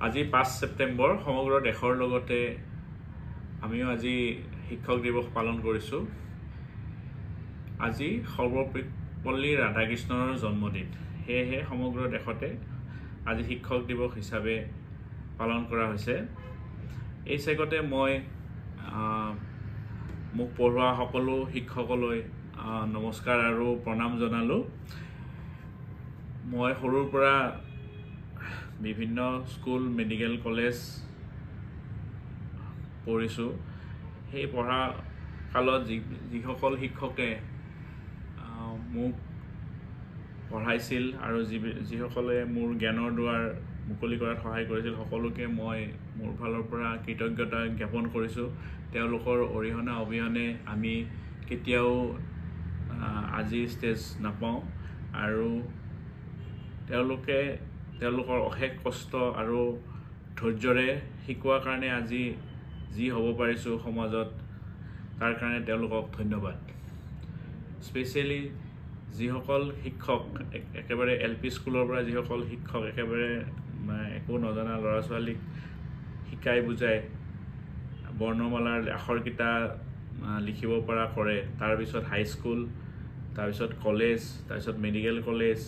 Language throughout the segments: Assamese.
আজি ৫ ছেপ্টেম্বৰ সমগ্ৰ দেশৰ লগতে আমিও আজি শিক্ষক দিৱস পালন কৰিছোঁ। আজি সৰ্বপল্লী ৰাধাকৃষ্ণৰ জন্মদিন, সেয়েহে সমগ্ৰ দেশতে আজি শিক্ষক দিৱস হিচাপে পালন কৰা হৈছে। এই চেগতে মই মোক পঢ়োৱা সকলো শিক্ষকলৈ নমস্কাৰ আৰু প্ৰণাম জনালোঁ। মই সৰুৰ পৰা বিভিন্ন স্কুল, মেডিকেল কলেজ পঢ়িছোঁ। সেই পঢ়া কালত যিসকল শিক্ষকে মোক পঢ়াইছিল আৰু যিসকলে মোৰ জ্ঞানৰ দুৱাৰ মুকলি কৰাত সহায় কৰিছিল, সকলোকে মই মোৰ ফালৰ পৰা কৃতজ্ঞতা জ্ঞাপন কৰিছোঁ। তেওঁলোকৰ অৰিহণা অবিহনে আমি কেতিয়াও আজি ষ্টেজ নাপাওঁ আৰু তেওঁলোকৰ অশেষ কষ্ট আৰু ধৈৰ্যৰে শিকোৱাৰ কাৰণে আজি যি হ'ব পাৰিছোঁ সমাজত, তাৰ কাৰণে তেওঁলোকক ধন্যবাদ। স্পেচিয়েলি যিসকল শিক্ষক একেবাৰে LP স্কুলৰ পৰা যিসকল শিক্ষক একেবাৰে একো নজনা ল'ৰা ছোৱালীক শিকাই বুজাই বৰ্ণমালাৰ আখৰকেইটা লিখিব পৰা কৰে, তাৰপিছত হাইস্কুল, তাৰপিছত কলেজ, তাৰপিছত মেডিকেল কলেজ,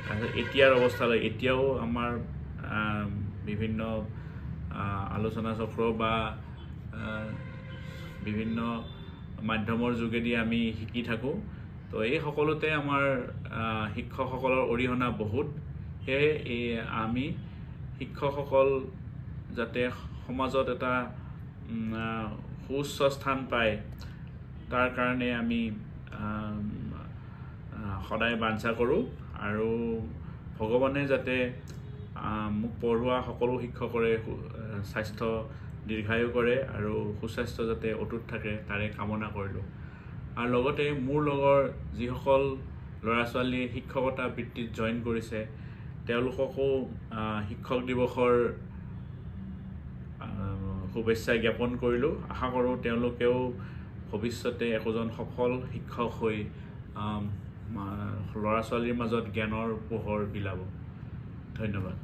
তাৰপিছত এতিয়াৰ অৱস্থালৈ এতিয়াও আমাৰ বিভিন্ন আলোচনা চক্ৰ বা বিভিন্ন মাধ্যমৰ যোগেদি আমি শিকি থাকোঁ। তো এই সকলোতে আমাৰ শিক্ষকসকলৰ অৰিহণা বহুত। সেয়ে আমি শিক্ষকসকল যাতে সমাজত এটা সুউচ্চ স্থান পায়, তাৰ কাৰণে আমি সদায় বাঞ্ছা কৰোঁ আৰু ভগৱানে যাতে মোক পঢ়োৱা সকলো শিক্ষকৰে স্বাস্থ্য দীৰ্ঘায়ু কৰে আৰু সুস্বাস্থ্য যাতে অটুট থাকে তাৰে কামনা কৰিলোঁ। আৰু লগতে মোৰ লগৰ যিসকল ল'ৰা ছোৱালীয়ে শিক্ষকতা বৃত্তিত জইন কৰিছে, তেওঁলোককো শিক্ষক দিৱসৰ শুভেচ্ছা জ্ঞাপন কৰিলোঁ। আশা কৰোঁ তেওঁলোকেও ভৱিষ্যতে একোজন সফল শিক্ষক হৈ ল'ৰা ছোৱালীৰ মাজত জ্ঞানৰ পোহৰ বিলাব। ধন্যবাদ।